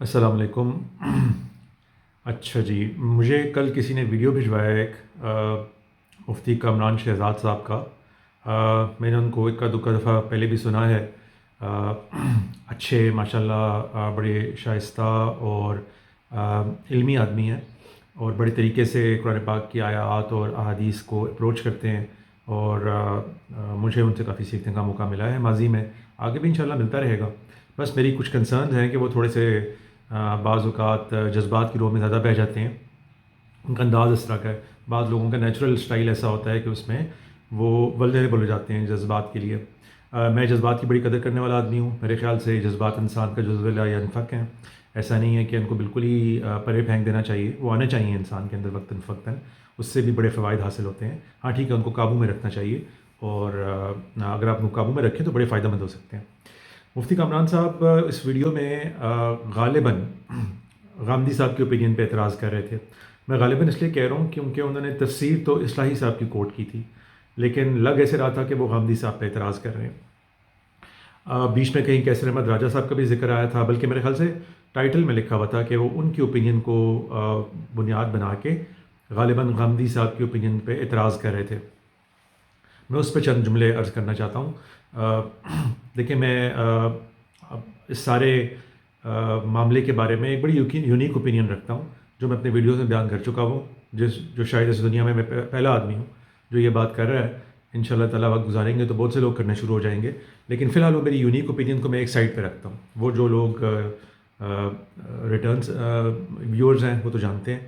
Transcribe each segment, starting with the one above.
السلام علیکم۔ اچھا جی، مجھے کل کسی نے ویڈیو بھجوایا ہے ایک مفتی کامران شہزاد صاحب کا۔ میں نے ان کو ایک دو دفعہ پہلے بھی سنا ہے۔ اچھے ماشاءاللہ، بڑے شائستہ اور علمی آدمی ہیں، اور بڑے طریقے سے قرآن پاک کی آیات اور احادیث کو اپروچ کرتے ہیں، اور مجھے ان سے کافی سیکھنے کا موقع ملا ہے ماضی میں، آگے بھی انشاءاللہ ملتا رہے گا۔ بس میری کچھ کنسرنز ہیں کہ وہ تھوڑے سے بعض اوقات جذبات کی رو میں زیادہ بہہ جاتے ہیں۔ ان کا انداز اس طرح کا ہے، بعض لوگوں کا نیچرل سٹائل ایسا ہوتا ہے کہ اس میں وہ ولنریبل ہو جاتے ہیں جذبات کے لیے۔ میں جذبات کی بڑی قدر کرنے والا آدمی ہوں، میرے خیال سے جذبات انسان کا جزو لا ینفک ہیں۔ ایسا نہیں ہے کہ ان کو بالکل ہی پرے پھینک دینا چاہیے، وہ آنے چاہیے انسان کے اندر وقتاً فوقتاً، اس سے بھی بڑے فوائد حاصل ہوتے ہیں۔ ہاں ٹھیک ہے، ان کو قابو میں رکھنا چاہیے، اور اگر آپ ان کو قابو میں رکھیں تو بڑے فائدہ مند ہو سکتے ہیں۔ مفتی کامران صاحب اس ویڈیو میں غالباً غامدی صاحب کے اوپینین پہ اعتراض کر رہے تھے۔ میں غالباً اس لیے کہہ رہا ہوں کیونکہ انہوں نے تفسیر تو اصلاحی صاحب کی کوٹ کی تھی، لیکن لگ ایسے رہا تھا کہ وہ غامدی صاحب پہ اعتراض کر رہے ہیں۔ بیچ میں کہیں کیسر احمد راجہ صاحب کا بھی ذکر آیا تھا، بلکہ میرے خیال سے ٹائٹل میں لکھا ہوا تھا کہ وہ ان کی اوپینین کو بنیاد بنا کے غالباً غامدی صاحب کی اوپینین پہ اعتراض کر رہے تھے۔ میں اس پہ چند جملے عرض کرنا چاہتا ہوں۔ دیکھیں، میں اس سارے معاملے کے بارے میں ایک بڑی یونیک اوپینین رکھتا ہوں، جو میں اپنے ویڈیوز میں بیان کر چکا ہوں، جو شاید اس دنیا میں پہلا آدمی ہوں جو یہ بات کر رہا ہے۔ انشاءاللہ تعالیٰ وقت گزاریں گے تو بہت سے لوگ کرنا شروع ہو جائیں گے، لیکن فی الحال وہ میری یونیک اوپینین کو میں ایک سائڈ پہ رکھتا ہوں۔ وہ جو لوگ ریٹرنز ویورز ہیں وہ تو جانتے ہیں،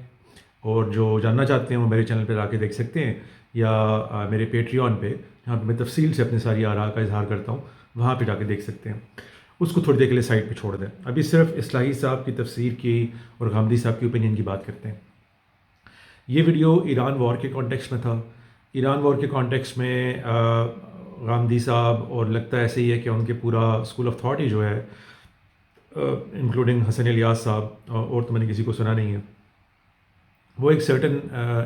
اور جو جاننا چاہتے ہیں وہ میرے چینل پہ جا کے دیکھ سکتے ہیں، یا میرے پیٹریون پہ جہاں پہ میں تفصیل سے اپنی ساری آراء کا اظہار کرتا ہوں، وہاں پہ جا کے دیکھ سکتے ہیں۔ اس کو تھوڑی دیر کے لیے سائڈ پہ چھوڑ دیں، ابھی صرف اصلاحی صاحب کی تفسیر کی اور غامدی صاحب کی اوپینین کی بات کرتے ہیں۔ یہ ویڈیو ایران وار کے کانٹیکسٹ میں تھا۔ ایران وار کے کانٹیکسٹ میں غامدی صاحب، اور لگتا ہے ایسے ہی ہے کہ ان کے پورا اسکول آف تھاٹ ہی جو ہے، انکلوڈنگ حسن الیاس صاحب، اور تو میں نے کسی کو سنا نہیں ہے، وہ ایک سرٹن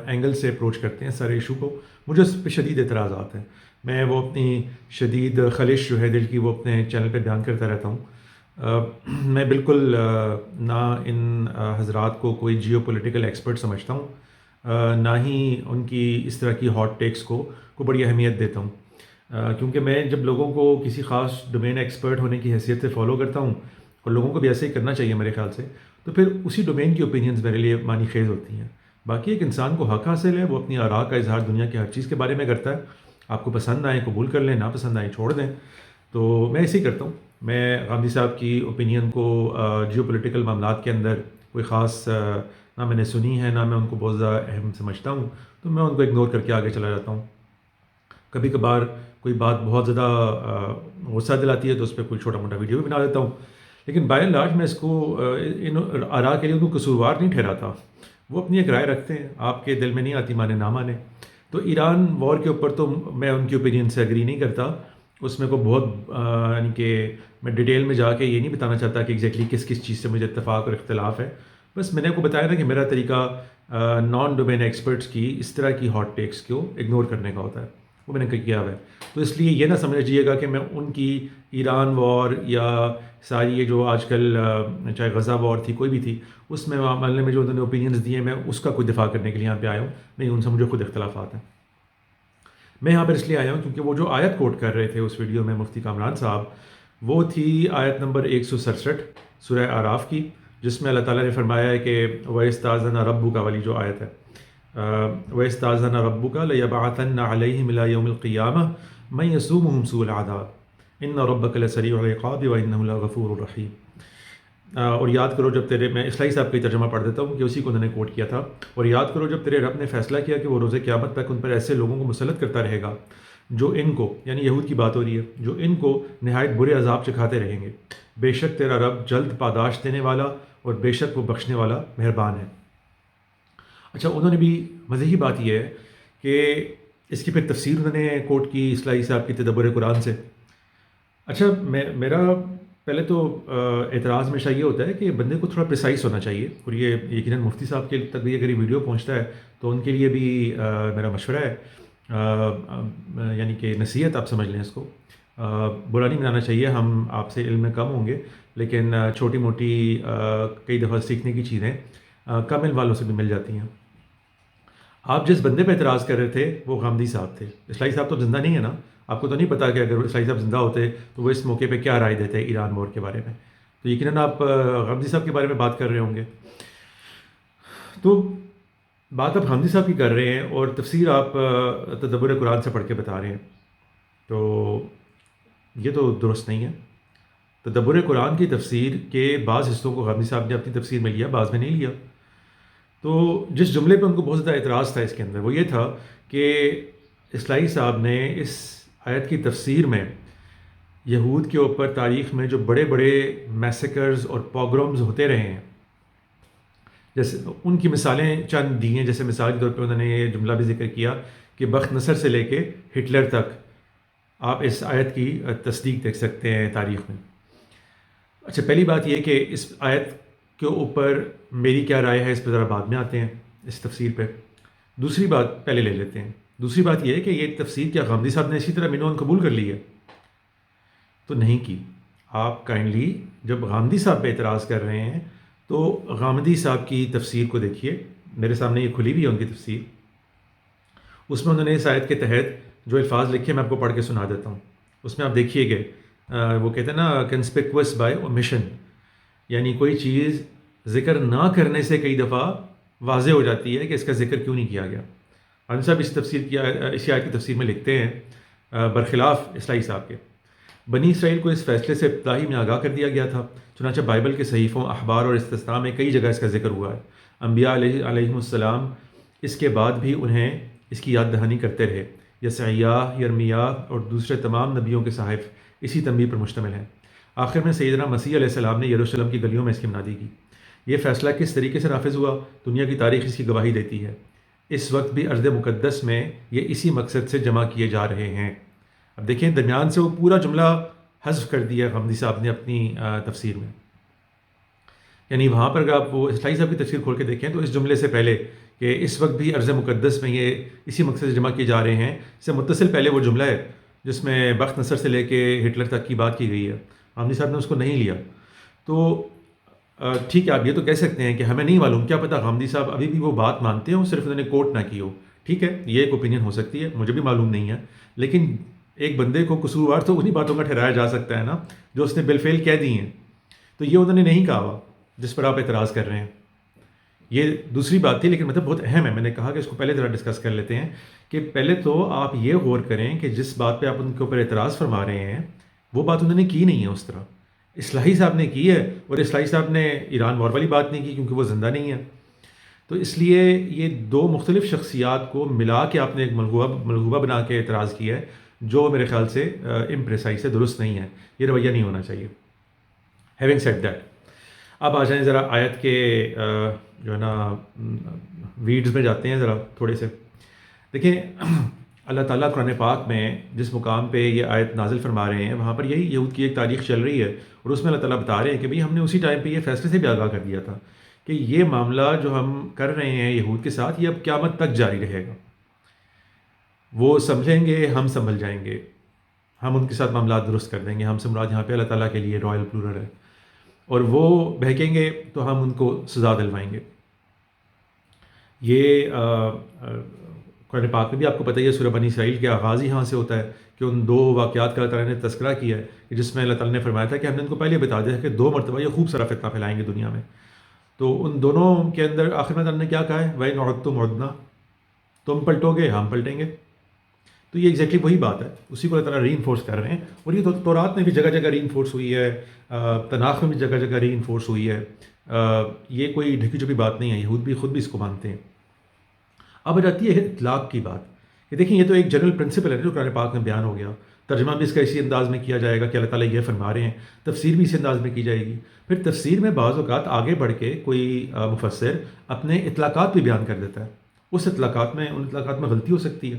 اینگل سے اپروچ کرتے ہیں سارے ایشو کو۔ مجھے اس پہ شدید اعتراضات ہیں، میں وہ اپنی شدید خلش جو ہے دل کی وہ اپنے چینل پہ بیان کرتا رہتا ہوں۔ میں بالکل نہ ان حضرات کو کوئی جیو پولیٹیکل ایکسپرٹ سمجھتا ہوں، نہ ہی ان کی اس طرح کی ہاٹ ٹیکس کو بڑی اہمیت دیتا ہوں، کیونکہ میں جب لوگوں کو کسی خاص ڈومین ایکسپرٹ ہونے کی حیثیت سے فالو کرتا ہوں، اور لوگوں کو بھی ایسے ہی کرنا چاہیے میرے خیال سے، تو پھر اسی ڈومین کی اوپینینز میرے لیے معنی خیز ہوتی ہیں۔ باقی ایک انسان کو حق حاصل ہے، وہ اپنی آراء کا اظہار دنیا کی ہر چیز کے بارے میں کرتا ہے۔ آپ کو پسند آئے قبول کر لیں، نہ پسند آئے چھوڑ دیں۔ تو میں ایسے ہی کرتا ہوں۔ میں غامدی صاحب کی اوپینین کو جیو پولیٹیکل معاملات کے اندر کوئی خاص نہ میں نے سنی ہے، نہ میں ان کو بہت زیادہ اہم سمجھتا ہوں، تو میں ان کو اگنور کر کے آگے چلا جاتا ہوں۔ کبھی کبھار کوئی بات بہت زیادہ غصہ دلاتی ہے تو اس پہ کوئی چھوٹا موٹا ویڈیو بھی بنا دیتا ہوں، لیکن بائی اینڈ لارج میں اس کو ان آراء کے لیے ان کو قصوروار نہیں ٹھہراتا۔ وہ اپنی ایک رائے رکھتے ہیں، آپ کے دل میں نہیں آتی مانے نہ مانے۔ تو ایران وار کے اوپر تو میں ان کی اوپینین سے اگری نہیں کرتا، اس میں کو بہت یعنی کہ میں ڈیٹیل میں جا کے یہ نہیں بتانا چاہتا کہ ایگزیکٹلی کس کس چیز سے مجھے اتفاق اور اختلاف ہے۔ بس میں نے آپ کو بتایا نا کہ میرا طریقہ نان ڈومین ایکسپرٹس کی اس طرح کی ہاٹ ٹیکس کو اگنور کرنے کا ہوتا ہے، وہ میں نے کیا ہوا ہے۔ تو اس لیے یہ نہ سمجھیے گا کہ میں ان کی ایران وار یا ساری یہ جو آج کل چاہے غزہ وار تھی کوئی بھی تھی، اس میں معاملے میں جو انہوں نے اوپینینز دیے، میں اس کا کوئی دفاع کرنے کے لیے یہاں پہ آیا ہوں، نہیں، ان سے مجھے خود اختلافات ہیں۔ میں یہاں پر اس لیے آیا ہوں کیونکہ وہ جو آیت کوٹ کر رہے تھے اس ویڈیو میں مفتی کامران صاحب، وہ تھی آیت نمبر 167 سورہ اعراف کی، جس میں اللہ تعالیٰ نے فرمایا ہے کہ وَإِسْتَأْذَنَ رَبُّكَ والی جو آیت ہے، وَإِسْتَأْذَنَ رَبُّكَ لَيَبْعَثَنَّ عَلَيْهِمْ إِلَىٰ يَوْمِ الْقِيَامَةِ مَن يَسُومُهُمْ سُوءَ الْعَذَابِ إِنَّ رَبَّكَ لَسَرِيعُ الْعِقَابِ وَإِنَّهُ لَغَفُورٌ رَحِيمٌ۔ اور یاد کرو جب تیرے، میں اصلاحی صاحب کا ہی ترجمہ پڑھ دیتا ہوں کہ اسی کو انہوں نے کوٹ کیا تھا، اور یاد کرو جب تیرے رب نے فیصلہ کیا کہ وہ روز قیامت تک ان پر ایسے لوگوں کو مسلط کرتا رہے گا جو ان کو، یعنی یہود کی بات ہو رہی ہے، جو ان کو نہایت برے عذاب چکھاتے رہیں گے۔ بے شک تیرا رب جلد پاداش دینے والا اور بے شک وہ بخشنے والا مہربان ہے۔ اچھا، انہوں نے بھی مزے کی بات یہ ہے کہ اس کی پھر تفسیر انہوں نے کوٹ کی اصلاحی صاحب کی تدبر قرآن سے۔ اچھا، میرا پہلے تو اعتراض ہمیشہ یہ ہوتا ہے کہ بندے کو تھوڑا پریسائز ہونا چاہیے، اور یہ یقیناً مفتی صاحب کے تک بھی اگر یہ ویڈیو پہنچتا ہے تو ان کے لیے بھی میرا مشورہ ہے، یعنی کہ نصیحت آپ سمجھ لیں اس کو۔ برا نہیں بنانا چاہیے، ہم آپ سے علم میں کم ہوں گے، لیکن چھوٹی موٹی کئی دفعہ سیکھنے کی چیزیں کم علم والوں سے بھی مل جاتی ہیں۔ آپ جس بندے پہ اعتراض کر رہے تھے وہ غامدی صاحب تھے۔ اسلائی صاحب تو زندہ نہیں ہے نا، آپ کو تو نہیں پتا کہ اگر اسلائی صاحب زندہ ہوتے تو وہ اس موقع پہ کیا رائے دیتے ایران وار کے بارے میں، تو یقیناً آپ غامدی صاحب کے بارے میں بات کر رہے ہوں گے۔ تو بات آپ غامدی صاحب کی کر رہے ہیں اور تفسیر آپ تدبر قرآن سے پڑھ کے بتا رہے ہیں، تو یہ تو درست نہیں ہے۔ تدبر قرآن کی تفسیر کے بعض حصوں کو غامدی صاحب نے اپنی تفسیر میں لیا، بعض میں نہیں لیا۔ تو جس جملے پہ ان کو بہت زیادہ اعتراض تھا اس کے اندر، وہ یہ تھا کہ اصلاحی صاحب نے اس آیت کی تفسیر میں یہود کے اوپر تاریخ میں جو بڑے بڑے میسیکرز اور پوگرومز ہوتے رہے ہیں، جیسے ان کی مثالیں چند دی ہیں۔ جیسے مثال کے طور پہ انہوں نے یہ جملہ بھی ذکر کیا کہ بخت نصر سے لے کے ہٹلر تک آپ اس آیت کی تصدیق دیکھ سکتے ہیں تاریخ میں۔ اچھا، پہلی بات یہ کہ اس آیت کے اوپر میری کیا رائے ہے، اس پہ ذرا بعد میں آتے ہیں، اس تفسیر پہ۔ دوسری بات پہلے لے لیتے ہیں۔ دوسری بات یہ ہے کہ یہ تفسیر کیا غامدی صاحب نے اسی طرح مینون قبول کر لی ہے؟ تو نہیں کی۔ آپ کائنڈلی جب غامدی صاحب پہ اعتراض کر رہے ہیں تو غامدی صاحب کی تفسیر کو دیکھیے، میرے سامنے یہ کھلی بھی ہے ان کی تفسیر۔ اس میں انہوں نے اس آیت کے تحت جو الفاظ لکھے میں آپ کو پڑھ کے سنا دیتا ہوں۔ اس میں آپ دیکھیے کہ وہ کہتے ہیں نا کنسپیکوس بائی اومیشن، یعنی کوئی چیز ذکر نہ کرنے سے کئی دفعہ واضح ہو جاتی ہے کہ اس کا ذکر کیوں نہیں کیا گیا۔ ہم صاحب اسی آیت کی تفسیر میں لکھتے ہیں برخلاف اصلاحی صاحب کے، بنی اسرائیل کو اس فیصلے سے ابتدائی میں آگاہ کر دیا گیا تھا، چنانچہ بائبل کے صحیفوں، اخبار اور استثناء میں کئی جگہ اس کا ذکر ہوا ہے۔ انبیاء علیہم السلام اس کے بعد بھی انہیں اس کی یاد دہانی کرتے رہے۔ یسعیاہ، یرمیاہ اور دوسرے تمام نبیوں کے صحائف اسی تنبیہ پر مشتمل ہیں۔ آخر میں سیدنا مسیح علیہ السلام نے یروشلم کی گلیوں میں اس کی منادی کی۔ یہ فیصلہ کس طریقے سے نافذ ہوا، دنیا کی تاریخ اس کی گواہی دیتی ہے۔ اس وقت بھی ارض مقدس میں یہ اسی مقصد سے جمع کیے جا رہے ہیں۔ اب دیکھیں درمیان سے وہ پورا جملہ حذف کر دیا غامدی صاحب نے اپنی تفسیر میں، یعنی وہاں پر اگر آپ وہ اصلاحی صاحب کی تفسیر کھول کے دیکھیں تو اس جملے سے پہلے کہ اس وقت بھی ارض مقدس میں یہ اسی مقصد سے جمع کیے جا رہے ہیں سے متصل پہلے وہ جملہ ہے جس میں بخت نصر سے لے کے ہٹلر تک کی بات کی گئی ہے، غامدی صاحب نے اس کو نہیں لیا۔ تو ٹھیک ہے، آپ یہ تو کہہ سکتے ہیں کہ ہمیں نہیں معلوم، کیا پتہ غامدی صاحب ابھی بھی وہ بات مانتے ہوں، صرف انہوں نے کوٹ نہ کی ہو۔ ٹھیک ہے، یہ ایک اوپینین ہو سکتی ہے، مجھے بھی معلوم نہیں ہے، لیکن ایک بندے کو قصوروار تو انہی باتوں کا ٹھہرایا جا سکتا ہے نا جو اس نے بالفعل کہہ دی ہیں۔ تو یہ انہوں نے نہیں کہا ہوا جس پر آپ اعتراض کر رہے ہیں۔ یہ دوسری بات تھی، لیکن مطلب بہت اہم ہے، میں نے کہا کہ اس کو پہلے ذرا ڈسکس کر لیتے ہیں کہ پہلے تو آپ یہ غور کریں کہ جس بات پہ آپ ان کے اوپر اعتراض فرما رہے ہیں وہ بات انہوں نے کی نہیں ہے اس طرح۔ اصلاحی صاحب نے کی ہے، اور اصلاحی صاحب نے ایران وار والی بات نہیں کی کیونکہ وہ زندہ نہیں ہے۔ تو اس لیے یہ دو مختلف شخصیات کو ملا کے آپ نے ایک ملغوبہ بنا کے اعتراض کیا ہے، جو میرے خیال سے امپریسائز سے درست نہیں ہے، یہ رویہ نہیں ہونا چاہیے۔ ہیونگ سیڈ دیٹ، اب آ جائیں ذرا آیت کے جو ہے نا ویڈز میں جاتے ہیں ذرا تھوڑے سے۔ دیکھیں اللہ تعالیٰ قرآن پاک میں جس مقام پہ یہ آیت نازل فرما رہے ہیں وہاں پر یہی یہود کی ایک تاریخ چل رہی ہے، اور اس میں اللہ تعالیٰ بتا رہے ہیں کہ بھئی ہم نے اسی ٹائم پہ یہ فیصلے سے بھی آگاہ کر دیا تھا کہ یہ معاملہ جو ہم کر رہے ہیں یہود کے ساتھ یہ اب قیامت تک جاری رہے گا۔ وہ سمجھیں گے، ہم سنبھل جائیں گے، ہم ان کے ساتھ معاملات درست کر دیں گے۔ ہم سے مراد یہاں پہ اللہ تعالیٰ کے لیے رائل پلورل ہے، اور وہ بہکیں گے تو ہم ان کو سزا دلوائیں گے۔ یہ قرآن پاک میں بھی آپ کو پتہ ہی ہے، سورہ بنی اسرائیل کے آغاز ہی یہاں سے ہوتا ہے کہ ان دو واقعات کا اللہ تعالیٰ نے تذکرہ کیا ہے کہ جس میں اللہ تعالیٰ نے فرمایا تھا کہ ہم نے ان کو پہلے بتا دیا ہے کہ 2 مرتبہ یہ خوب سارا فتنہ پھیلائیں گے دنیا میں۔ تو ان دونوں کے اندر آخر میں تعالیٰ نے کیا کہا ہے، وَإِنْ عُدْتُمْ عُدْنَا، تم پلٹو گے ہم پلٹیں گے۔ تو یہ ایگزیکٹلی وہی بات ہے، اسی کو اللہ تعالیٰ ری انفورس کر رہے ہیں، اور یہ تو تورات میں بھی جگہ جگہ ری انفورس ہوئی ہے، تناخ میں بھی جگہ جگہ ری انفورس ہوئی ہے۔ یہ کوئی ڈھکی چھپی بات نہیں ہے، یہود بھی خود بھی اس کو مانتے ہیں۔ اب آ جاتی ہے اطلاق کی بات کہ دیکھیں یہ تو ایک جنرل پرنسپل ہے جو قرآن پاک میں بیان ہو گیا، ترجمہ بھی اس کا اسی انداز میں کیا جائے گا کہ اللہ تعالیٰ یہ فرما رہے ہیں، تفسیر بھی اسی انداز میں کی جائے گی۔ پھر تفسیر میں بعض اوقات آگے بڑھ کے کوئی مفسر اپنے اطلاقات بھی بیان کر دیتا ہے، ان اطلاقات میں غلطی ہو سکتی ہے،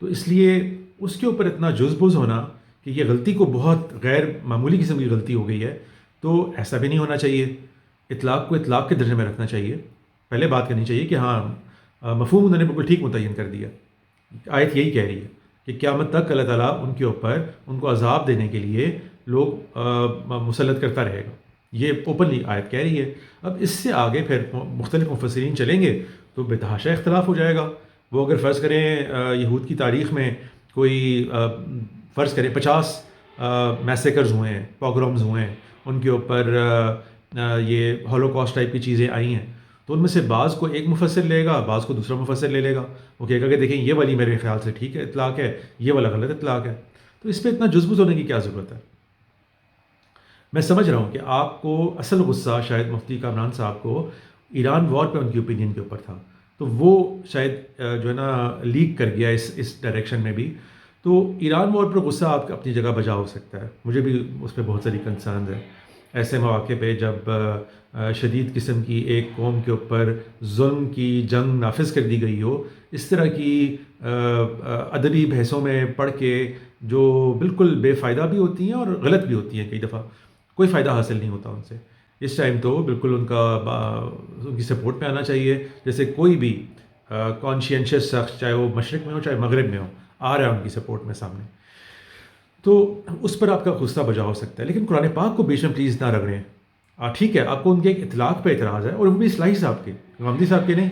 تو اس لیے اس کے اوپر اتنا جزبز ہونا کہ یہ غلطی کو بہت غیر معمولی قسم کی غلطی ہو گئی ہے، تو ایسا بھی نہیں ہونا چاہیے۔ اطلاق کو اطلاق کے درجے میں رکھنا چاہیے، پہلے بات کرنی چاہیے کہ ہاں مفہوم انہوں نے بالکل ٹھیک متعین کر دیا، آیت یہی کہہ رہی ہے کہ قیامت تک اللہ تعالیٰ ان کے اوپر ان کو عذاب دینے کے لیے لوگ مسلط کرتا رہے گا. یہ اوپنلی آیت کہہ رہی ہے. اب اس سے آگے پھر مختلف مفسرین چلیں گے تو بے تحاشا اختلاف ہو جائے گا. وہ اگر فرض کریں یہود کی تاریخ میں کوئی فرض کریں 50 میسیکرز ہوئے ہیں، پوگرومز ہوئے ہیں، ان کے اوپر یہ ہولوکاسٹ ٹائپ کی چیزیں آئی ہیں، تو ان میں سے بعض کو ایک مفسر لے گا، بعض کو دوسرا مفسر لے گا. وہ کہے گا کہ دیکھیں یہ والی میرے خیال سے ٹھیک ہے اطلاق ہے، یہ والا غلط اطلاق ہے. تو اس پہ اتنا جزبوط ہونے کی کیا ضرورت ہے؟ میں سمجھ رہا ہوں کہ آپ کو اصل غصہ شاید مفتی کامران صاحب کو ایران وار پہ ان کی اوپینین کے اوپر تھا، تو وہ شاید جو ہے نا لیک کر گیا اس ڈائریکشن میں بھی. تو ایران وار پر غصہ آپ کا اپنی جگہ بجا ہو سکتا ہے، مجھے بھی اس پہ بہت ساری کنسرنز ہیں. ایسے مواقع پہ جب شدید قسم کی ایک قوم کے اوپر ظلم کی جنگ نافذ کر دی گئی ہو، اس طرح کی ادبی بحثوں میں پڑھ کے جو بالکل بے فائدہ بھی ہوتی ہیں اور غلط بھی ہوتی ہیں، کئی دفعہ کوئی فائدہ حاصل نہیں ہوتا ان سے. اس ٹائم تو بالکل ان کی سپورٹ پہ آنا چاہیے. جیسے کوئی بھی کانشینشیس شخص، چاہے وہ مشرق میں ہو چاہے مغرب میں ہو، آ رہا ہے ان کی سپورٹ میں سامنے، تو اس پر آپ کا غصہ بجا ہو سکتا ہے. لیکن قرآن پاک کو بیچ میں پلیز نہ رگڑیں. ٹھیک ہے آپ کو ان کے ایک اطلاق پہ اعتراض ہے، اور وہ بھی اصلاحی صاحب کے، غامدی صاحب کے نہیں.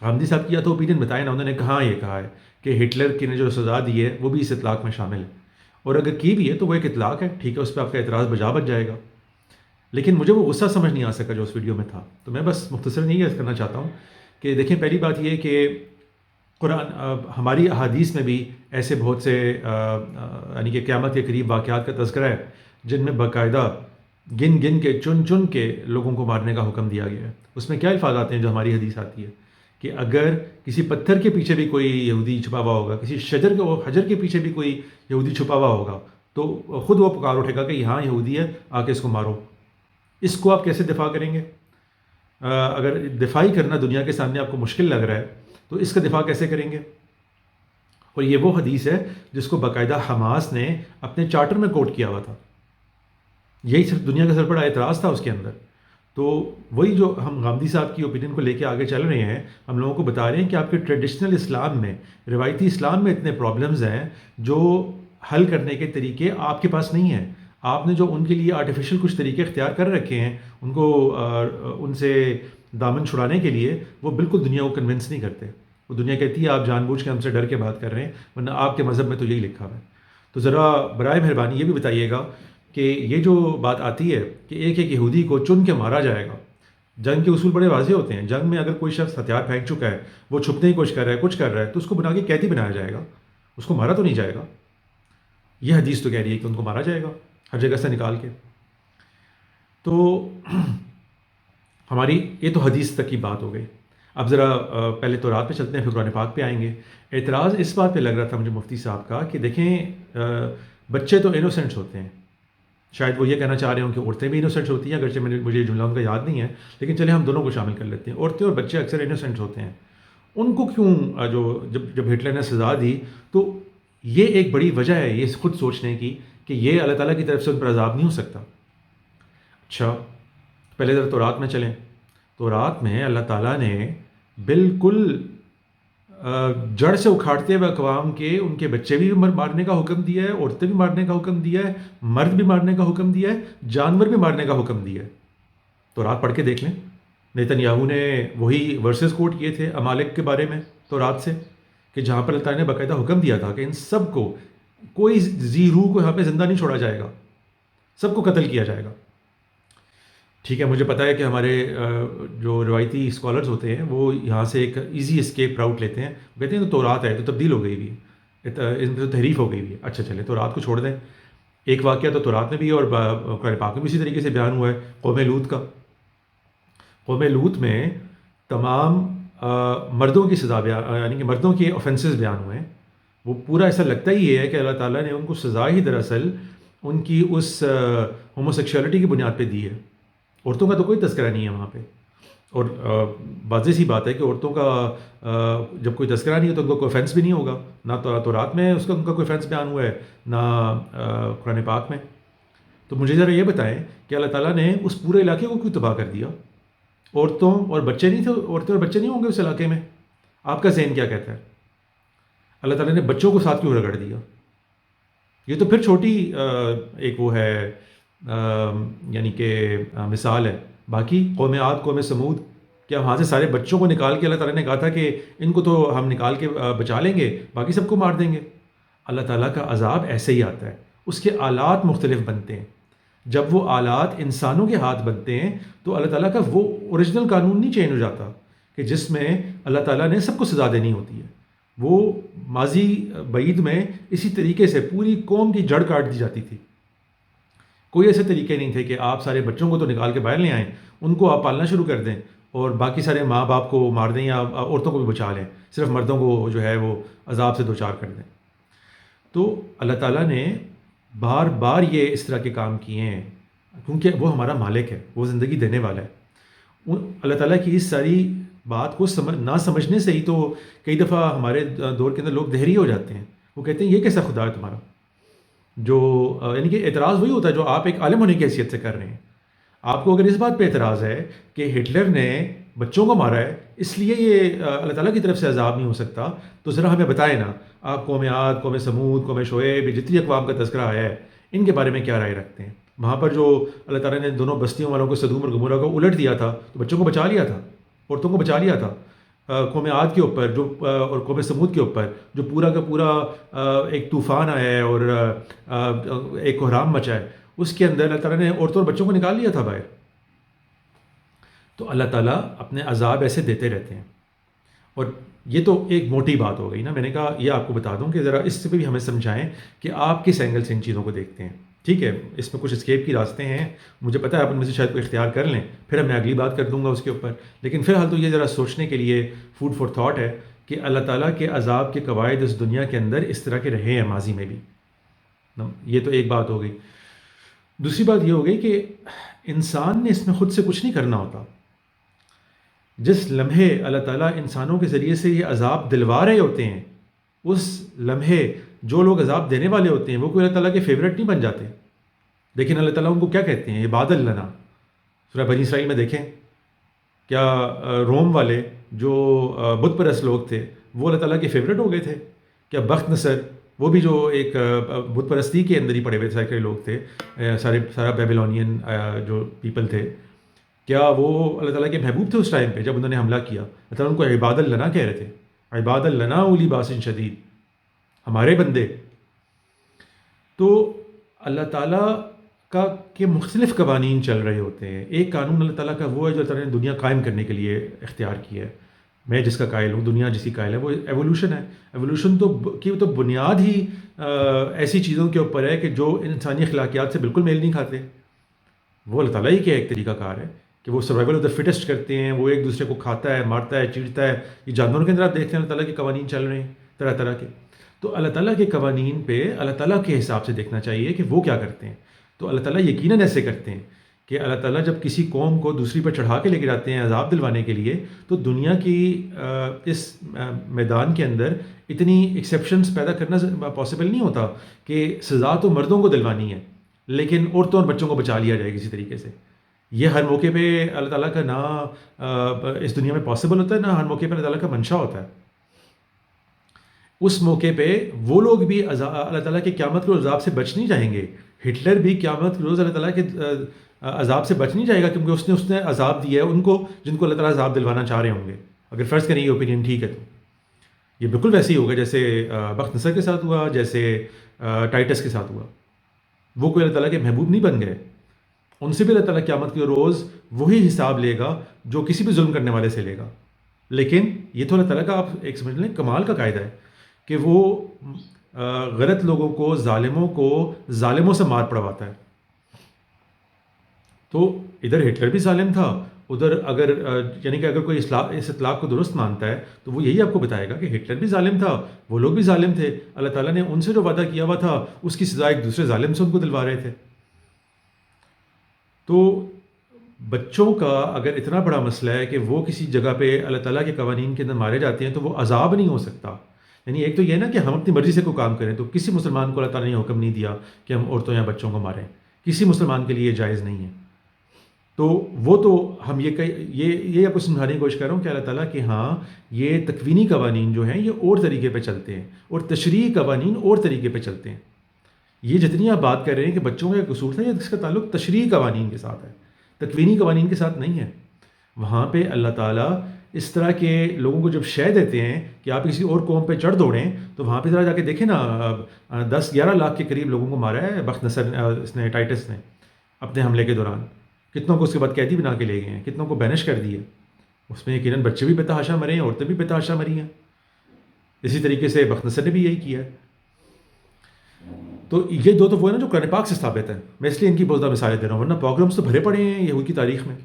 غامدی صاحب کی یا تو اوپینین بتائیں نا، انہوں نے کہاں یہ کہا ہے کہ ہٹلر کی نے جو سزا دی ہے وہ بھی اس اطلاق میں شامل ہے، اور اگر کی بھی ہے تو وہ ایک اطلاق ہے، ٹھیک ہے اس پہ آپ کا اعتراض بجا بچ جائے گا. لیکن مجھے وہ غصہ سمجھ نہیں آ سکا جو اس ویڈیو میں تھا. تو میں بس مختصراً یہ عرض کرنا چاہتا ہوں کہ دیکھیں، پہلی بات یہ کہ قرآن ہماری احادیث میں بھی ایسے بہت سے یعنی کہ قیامت کے قریب واقعات کا تذکرہ ہے جن میں باقاعدہ گن کے چن کے لوگوں کو مارنے کا حکم دیا گیا ہے. اس میں کیا الفاظ آتے ہیں جو ہماری حدیث آتی ہے کہ اگر کسی پتھر کے پیچھے بھی کوئی یہودی چھپا ہوا ہوگا، کسی حجر کے پیچھے بھی کوئی یہودی چھپا ہوا ہوگا، تو خود وہ پکار اٹھے گا کہ یہاں یہودی ہے، آ کے اس کو مارو. اس کو آپ کیسے دفاع کریں گے؟ اگر دفاعی کرنا دنیا کے سامنے آپ کو مشکل لگ رہا ہے تو اس کا دفاع کیسے کریں گے؟ اور یہ وہ حدیث ہے جس کو باقاعدہ حماس نے اپنے چارٹر میں کوٹ کیا ہوا تھا. یہی صرف دنیا کا سر بڑا اعتراض تھا اس کے اندر. تو وہی جو ہم غامدی صاحب کی اوپینین کو لے کے آگے چل رہے ہیں، ہم لوگوں کو بتا رہے ہیں کہ آپ کے ٹریڈیشنل اسلام میں، روایتی اسلام میں اتنے پرابلمز ہیں جو حل کرنے کے طریقے آپ کے پاس نہیں ہیں. آپ نے جو ان کے لیے آرٹیفیشل کچھ طریقے اختیار کر رکھے ہیں، ان کو ان سے دامن چھڑانے کے لیے، وہ بالکل دنیا کو کنونس نہیں کرتے. وہ دنیا کہتی ہے آپ جان بوجھ کے ہم سے ڈر کے بات کر رہے ہیں، ورنہ آپ کے مذہب میں تو یہی لکھا ہوا ہے. تو ذرا برائے مہربانی یہ بھی بتائیے گا کہ یہ جو بات آتی ہے کہ ایک ایک یہودی کو چن کے مارا جائے گا، جنگ کے اصول بڑے واضح ہوتے ہیں. جنگ میں اگر کوئی شخص ہتھیار پھینک چکا ہے، وہ چھپنے کی کوشش کر رہا ہے، کچھ کر رہا ہے، تو اس کو بنا کے قیدی بنایا جائے گا، اس کو مارا تو نہیں جائے گا. یہ حدیث تو کہہ رہی ہے کہ ان کو مارا جائے گا ہر جگہ سے نکال کے. تو ہماری یہ تو حدیث تک کی بات ہو گئی. اب ذرا پہلے تو رات پہ چلتے ہیں، پھر قرآن پاک پہ آئیں گے. اعتراض اس بات پہ لگ رہا تھا مجھے مفتی صاحب کا کہ دیکھیں بچے تو انوسینٹس ہوتے ہیں. شاید وہ یہ کہنا چاہ رہے ہوں کہ عورتیں بھی انوسینٹس ہوتی ہیں، اگرچہ مجھے جملہ ان کا یاد نہیں ہے، لیکن چلے ہم دونوں کو شامل کر لیتے ہیں. عورتیں اور بچے اکثر انوسینٹس ہوتے ہیں. ان کو کیوں جب ہٹلر نے سزا دی تو یہ ایک بڑی وجہ ہے یہ خود سوچنے کی کہ یہ اللہ تعالیٰ کی طرف سے ان پر عذاب نہیں ہو سکتا. اچھا پہلے ذرا تورات میں چلیں. تورات میں اللہ تعالیٰ نے بالکل جڑ سے اکھاڑتے ہوئے اقوام کے ان کے بچے بھی مارنے کا حکم دیا ہے، عورتیں بھی مارنے کا حکم دیا ہے، مرد بھی مارنے کا حکم دیا ہے، جانور بھی مارنے کا حکم دیا ہے. تورات پڑھ کے دیکھ لیں. نیتن یاہو نے وہی ورسز کوٹ کیے تھے امالک کے بارے میں تورات سے، کہ جہاں پر اللہ تعالیٰ نے باقاعدہ حکم دیا تھا کہ ان سب کو، کوئی ذی روح کو یہاں پہ زندہ نہیں چھوڑا جائے گا، سب کو قتل کیا جائے گا. ٹھیک ہے مجھے پتا ہے کہ ہمارے جو روایتی اسکالرز ہوتے ہیں وہ یہاں سے ایک ایزی اسکیپ راؤٹ لیتے ہیں، وہ کہتے ہیں تو تورات ہے تو تبدیل ہو گئی بھی ہے، اس میں تو تحریف ہو گئی بھی ہے. اچھا چلے تورات کو چھوڑ دیں. ایک واقعہ تو تورات میں بھی اور قرآن پاک میں بھی اسی طریقے سے بیان ہوا ہے، قوم لوط کا. قوم لوط میں تمام مردوں کی سزا یعنی کہ مردوں کے آفینسز بیان ہوئے ہیں. وہ پورا ایسا لگتا ہی ہے کہ اللہ تعالیٰ نے ان کو سزا ہی دراصل ان کی اس ہوموسیکشولیٹی کی بنیاد پہ دی ہے. عورتوں کا تو کوئی تذکرہ نہیں ہے وہاں پہ. اور واضح سی بات ہے کہ عورتوں کا جب کوئی تذکرہ نہیں ہے تو ان کو کوئی offense بھی نہیں ہوگا. نہ تو رات میں اس کا ان کا کوئی offense بیان ہوا ہے، نہ قرآن پاک میں. تو مجھے ذرا یہ بتائیں کہ اللہ تعالیٰ نے اس پورے علاقے کو کیوں تباہ کر دیا؟ عورتوں اور بچے نہیں تھے، عورتیں اور بچے نہیں ہوں گے اس علاقے میں؟ آپ کا ذہن کیا کہتا ہے؟ اللہ تعالیٰ نے بچوں کو ساتھ کیوں رگڑ دیا؟ یہ تو پھر چھوٹی ایک وہ ہے یعنی کہ مثال ہے. باقی قوم عاد، قوم سمود، کیا وہاں سے سارے بچوں کو نکال کے اللہ تعالیٰ نے کہا تھا کہ ان کو تو ہم نکال کے بچا لیں گے، باقی سب کو مار دیں گے؟ اللہ تعالیٰ کا عذاب ایسے ہی آتا ہے، اس کے آلات مختلف بنتے ہیں. جب وہ آلات انسانوں کے ہاتھ بنتے ہیں تو اللہ تعالیٰ کا وہ اوریجنل قانون نہیں چینج ہو جاتا کہ جس میں اللہ تعالیٰ نے سب کو سزا دینی ہوتی ہے. وہ ماضی بعید میں اسی طریقے سے پوری قوم کی جڑ کاٹ دی جاتی تھی. کوئی ایسے طریقے نہیں تھے کہ آپ سارے بچوں کو تو نکال کے باہر لے آئیں، ان کو آپ پالنا شروع کر دیں اور باقی سارے ماں باپ کو مار دیں یا عورتوں کو بھی بچا لیں، صرف مردوں کو جو ہے وہ عذاب سے دوچار کر دیں. تو اللہ تعالیٰ نے بار بار یہ اس طرح کے کام کیے ہیں کیونکہ وہ ہمارا مالک ہے، وہ زندگی دینے والا ہے. اللہ تعالیٰ کی اس ساری بات کو نہ سمجھنے سے ہی تو کئی دفعہ ہمارے دور کے اندر لوگ دہری ہو جاتے ہیں. وہ کہتے ہیں یہ کیسا خدا ہے تمہارا؟ جو یعنی کہ اعتراض وہی ہوتا ہے جو آپ ایک عالم ہونے کی حیثیت سے کر رہے ہیں. آپ کو اگر اس بات پہ اعتراض ہے کہ ہٹلر نے بچوں کو مارا ہے اس لیے یہ اللہ تعالیٰ کی طرف سے عذاب نہیں ہو سکتا، تو ذرا ہمیں بتائیں نا، آپ قوم عاد، قوم سمود، قوم شعیب، جتنی اقوام کا تذکرہ آیا ہے ان کے بارے میں کیا رائے رکھتے ہیں؟ وہاں پر جو اللہ تعالیٰ نے دونوں بستیوں والوں کو، سدوم اور گمورہ کو الٹ دیا تھا تو بچوں کو بچا لیا تھا، عورتوں کو بچا لیا تھا. قوم عاد کے اوپر جو اور قوم سمود کے اوپر جو پورا کا پورا ایک طوفان آیا ہے اور ایک کوہرام مچا ہے، اس کے اندر اللہ تعالیٰ نے عورتوں اور بچوں کو نکال لیا تھا باہر. تو اللہ تعالیٰ اپنے عذاب ایسے دیتے رہتے ہیں. اور یہ تو ایک موٹی بات ہو گئی نا. میں نے کہا یہ آپ کو بتا دوں کہ ذرا اس سے بھی ہمیں سمجھائیں کہ آپ کس اینگل سے ان چیزوں کو دیکھتے ہیں. ٹھیک ہے، اس میں کچھ اسکیپ کی راستے ہیں، مجھے پتہ ہے آپ ان میں سے شاید کوئی اختیار کر لیں، پھر میں اگلی بات کر دوں گا اس کے اوپر. لیکن فی الحال تو یہ ذرا سوچنے کے لیے فوڈ فار تھاٹ ہے کہ اللہ تعالیٰ کے عذاب کے قواعد اس دنیا کے اندر اس طرح کے رہے ہیں ماضی میں بھی. یہ تو ایک بات ہو گئی. دوسری بات یہ ہو گئی کہ انسان نے اس میں خود سے کچھ نہیں کرنا ہوتا. جس لمحے اللہ تعالیٰ انسانوں کے ذریعے سے یہ عذاب دلوا رہے ہوتے ہیں، اس لمحے جو لوگ عذاب دینے والے ہوتے ہیں وہ کوئی اللہ تعالیٰ کے فیوریٹ نہیں بن جاتے. لیکن اللہ تعالیٰ ان کو کیا کہتے ہیں؟ عباد لنا. سورہ بنی اسرائیل میں دیکھیں، کیا روم والے جو بت پرست لوگ تھے وہ اللہ تعالیٰ کے فیوریٹ ہو گئے تھے؟ کیا بخت نصر، وہ بھی جو ایک بت پرستی کے اندر ہی پڑے ہوئے سارے لوگ تھے، سارا بیبلونین جو پیپل تھے، کیا وہ اللہ تعالیٰ کے محبوب تھے اس ٹائم پہ جب انہوں نے حملہ کیا؟ اللہ تعالیٰ ان کو عباد لنا کہہ رہے تھے. عباد لنا اولی باس شدید، ہمارے بندے. تو اللہ تعالیٰ کے مختلف قوانین چل رہے ہوتے ہیں. ایک قانون اللہ تعالیٰ کا وہ ہے جو اللہ تعالیٰ نے دنیا قائم کرنے کے لیے اختیار کیا ہے. میں جس کا قائل ہوں، دنیا جس کی قائل ہے، وہ ایوولوشن ہے. ایوولوشن کی تو بنیاد ہی ایسی چیزوں کے اوپر ہے کہ جو انسانی اخلاقیات سے بالکل میل نہیں کھاتے. وہ اللہ تعالیٰ ہی کیا ایک طریقہ کار ہے کہ وہ سروائیول آف دا فٹسٹ کرتے ہیں. وہ ایک دوسرے کو کھاتا ہے، مارتا ہے، چیڑتا ہے. یہ جانوروں کے اندر آپ دیکھتے ہیں اللہ تعالیٰ کے قوانین چل رہے ہیں طرح طرح کے. تو اللہ تعالیٰ کے قوانین پہ اللہ تعالیٰ کے حساب سے دیکھنا چاہیے کہ وہ کیا کرتے ہیں. تو اللہ تعالیٰ یقیناً ایسے کرتے ہیں کہ اللہ تعالیٰ جب کسی قوم کو دوسری پر چڑھا کے لے کے جاتے ہیں عذاب دلوانے کے لیے، تو دنیا کی اس میدان کے اندر اتنی ایکسیپشنز پیدا کرنا پاسبل نہیں ہوتا کہ سزا تو مردوں کو دلوانی ہے لیکن عورتوں اور بچوں کو بچا لیا جائے کسی طریقے سے. یہ ہر موقع پہ اللہ تعالیٰ کا نہ اس دنیا میں پاسبل ہوتا ہے، نہ ہر موقع پہ اللہ تعالیٰ کا منشا ہوتا ہے. اس موقع پہ وہ لوگ بھی اللہ تعالیٰ کے قیامت کے عذاب سے بچ نہیں جائیں گے. ہٹلر بھی قیامت کے روز اللہ تعالیٰ کے عذاب سے بچ نہیں جائے گا کیونکہ اس نے عذاب دیا ہے ان کو جن کو اللہ تعالیٰ عذاب دلوانا چاہ رہے ہوں گے. اگر فرض کریں یہ اوپینین ٹھیک ہے تو یہ بالکل ویسے ہی ہوگا جیسے بخت نصر کے ساتھ ہوا، جیسے ٹائٹس کے ساتھ ہوا. وہ کوئی اللہ تعالیٰ کے محبوب نہیں بن گئے. ان سے بھی اللہ تعالیٰ قیامت کے روز وہی حساب لے گا جو کسی بھی ظلم کرنے والے سے لے گا. لیکن یہ تو اللہ تعالیٰ کا آپ ایک سمجھ لیں کمال کا قاعدہ ہے کہ وہ غلط لوگوں کو، ظالموں کو ظالموں سے مار پڑواتا ہے. تو ادھر ہٹلر بھی ظالم تھا، ادھر اگر یعنی کہ اگر کوئی اس اطلاق کو درست مانتا ہے تو وہ یہی آپ کو بتائے گا کہ ہٹلر بھی ظالم تھا، وہ لوگ بھی ظالم تھے. اللہ تعالیٰ نے ان سے جو وعدہ کیا ہوا تھا اس کی سزا ایک دوسرے ظالم سے ان کو دلوا رہے تھے. تو بچوں کا اگر اتنا بڑا مسئلہ ہے کہ وہ کسی جگہ پہ اللہ تعالیٰ کے قوانین کے اندر مارے جاتے ہیں تو وہ عذاب نہیں ہو سکتا. یعنی ایک تو یہ نا کہ ہم اپنی مرضی سے کوئی کام کریں، تو کسی مسلمان کو اللہ تعالیٰ نے حکم نہیں دیا کہ ہم عورتوں یا بچوں کو ماریں. کسی مسلمان کے لیے جائز نہیں ہے. تو وہ تو ہم یہ آپ کو سمجھانے کی کوشش کر رہا ہوں کہ اللہ تعالیٰ کہ ہاں یہ تکوینی قوانین جو ہیں یہ اور طریقے پہ چلتے ہیں، اور تشریعی قوانین اور طریقے پہ چلتے ہیں۔ یہ جتنی آپ بات کر رہے ہیں کہ بچوں کا قصور تھا، اس کا تعلق تشریعی قوانین کے ساتھ ہے، تکوینی قوانین کے ساتھ نہیں ہے۔ وہاں پہ اللہ تعالیٰ اس طرح کے لوگوں کو جب شے دیتے ہیں کہ آپ کسی اور قوم پہ چڑھ دوڑیں، تو وہاں پہ ذرا جا کے دیکھیں نا، 10-11 لاکھ کے قریب لوگوں کو مارا ہے بخت نصر اس نے، ٹائٹس نے، اپنے حملے کے دوران۔ کتنوں کو اس کے بعد قیدی بنا کے لے گئے ہیں، کتنوں کو بینش کر دیے۔ اس میں یقیناً بچے بھی بے تحاشا مرے ہیں، عورتیں بھی بے تحاشا مری ہیں۔ اسی طریقے سے بخت نصر نے بھی یہی کیا ہے۔ تو یہ دو تو وہ ہے نا جو قرآن پاک سے ثابت ہیں، میں اس لیے ان کی بہت زیادہ مثالیں دے رہا ہوں، ورنہ پروگرامس تو بھرے پڑے ہیں یہود کی تاریخ میں۔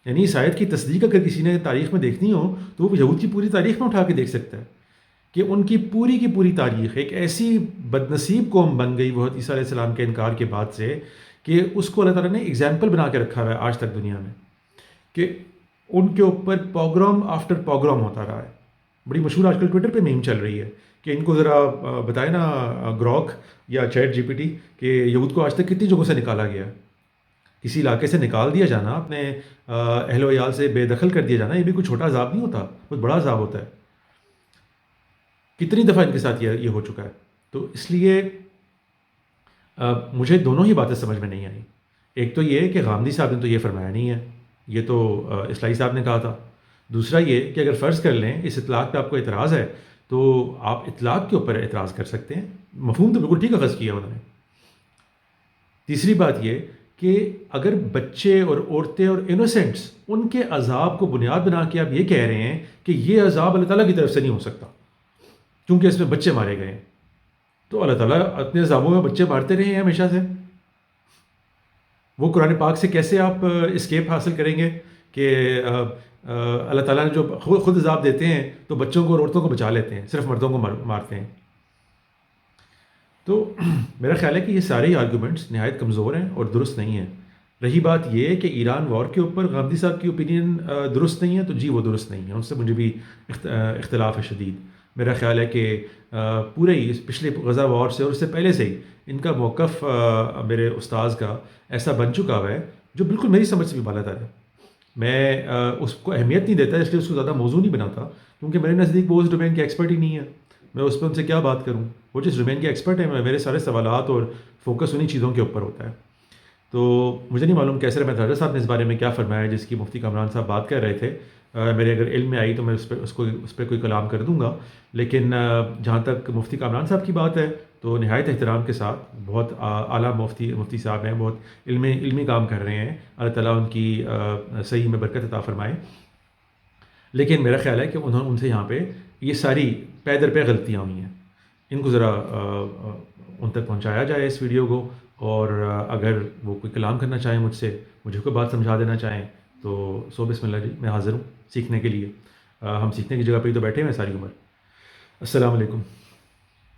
یعنی اس آیت کی تصدیق اگر کسی نے تاریخ میں دیکھنی ہو تو وہ یہود کی پوری تاریخ میں اٹھا کے دیکھ سکتا ہے کہ ان کی پوری تاریخ ایک ایسی بدنصیب قوم بن گئی وہ عیسیٰ علیہ السلام کے انکار کے بعد سے، کہ اس کو اللہ تعالیٰ نے ایگزامپل بنا کے رکھا ہوا ہے آج تک دنیا میں، کہ ان کے اوپر پوگرام آفٹر پوگرام ہوتا رہا ہے۔ بڑی مشہور آج کل ٹویٹر پہ میم چل رہی ہے کہ ان کو ذرا بتائیں نا گروک یا چیٹ جی پی ٹی کہ یہود کو آج تک کتنی جگہوں سے نکالا گیا ہے۔ کسی علاقے سے نکال دیا جانا، اپنے اہل و عیال سے بے دخل کر دیا جانا، یہ بھی کوئی چھوٹا عذاب نہیں ہوتا، بہت بڑا عذاب ہوتا ہے۔ کتنی دفعہ ان کے ساتھ یہ ہو چکا ہے۔ تو اس لیے مجھے دونوں ہی باتیں سمجھ میں نہیں آئیں۔ ایک تو یہ کہ غامدی صاحب نے تو یہ فرمایا نہیں ہے، یہ تو اصلاحی صاحب نے کہا تھا۔ دوسرا یہ کہ اگر فرض کر لیں اس اطلاق پہ آپ کو اعتراض ہے تو آپ اطلاق کے اوپر اعتراض کر سکتے ہیں، مفہوم تو بالکل ٹھیک اخذ کیا انہوں نے۔ تیسری بات یہ کہ اگر بچے اور عورتیں اور انوسینٹس، ان کے عذاب کو بنیاد بنا کے آپ یہ کہہ رہے ہیں کہ یہ عذاب اللہ تعالیٰ کی طرف سے نہیں ہو سکتا کیونکہ اس میں بچے مارے گئے ہیں، تو اللہ تعالیٰ اپنے عذابوں میں بچے مارتے رہے ہیں ہمیشہ سے۔ وہ قرآن پاک سے کیسے آپ اسکیپ حاصل کریں گے کہ اللہ تعالیٰ نے جو خود عذاب دیتے ہیں تو بچوں کو اور عورتوں کو بچا لیتے ہیں، صرف مردوں کو مارتے ہیں؟ تو میرا خیال ہے کہ یہ سارے آرگومنٹس نہایت کمزور ہیں اور درست نہیں ہیں۔ رہی بات یہ کہ ایران وار کے اوپر غامدی صاحب کی اوپینین درست نہیں ہے، تو جی وہ درست نہیں ہے، ان سے مجھے بھی اختلاف ہے شدید۔ میرا خیال ہے کہ پورے ہی پچھلے غزہ وار سے اور اس سے پہلے سے ہی ان کا موقف میرے استاذ کا ایسا بن چکا ہوا ہے جو بالکل میری سمجھ سے بھی بالا تر ہے۔ میں اس کو اہمیت نہیں دیتا، اس لیے اس کو زیادہ موضوع نہیں بناتا، کیونکہ میرے نزدیک وہ اس ڈومین کے ایکسپرٹ ہی نہیں ہے۔ میں اس پہ ان سے کیا بات کروں، وہ جس ڈومین کے ایکسپرٹ ہیں، میرے سارے سوالات اور فوکس انہی چیزوں کے اوپر ہوتا ہے۔ تو مجھے نہیں معلوم کیسر احمد راجہ صاحب نے اس بارے میں کیا فرمایا جس کی مفتی کامران صاحب بات کر رہے تھے۔ میرے اگر علم میں آئی تو میں اس پہ کوئی کلام کر دوں گا، لیکن جہاں تک مفتی کامران صاحب کی بات ہے تو نہایت احترام کے ساتھ بہت اعلیٰ مفتی صاحب ہیں، بہت علمی کام کر رہے ہیں، اللہ تعالیٰ ان کی صحیح میں برکت عطا فرمائے۔ لیکن میرا خیال ہے کہ ان سے یہاں پہ یہ ساری پے در پہ غلطیاں ہوئی ہیں، ان کو ذرا ان تک پہنچایا جائے اس ویڈیو کو، اور اگر وہ کوئی کلام کرنا چاہیں مجھ سے، مجھے کوئی بات سمجھا دینا چاہیں تو بسم اللہ جی، میں حاضر ہوں سیکھنے کے لیے۔ ہم سیکھنے کی جگہ پہ ہی تو بیٹھے ہیں ساری عمر۔ السلام علیکم۔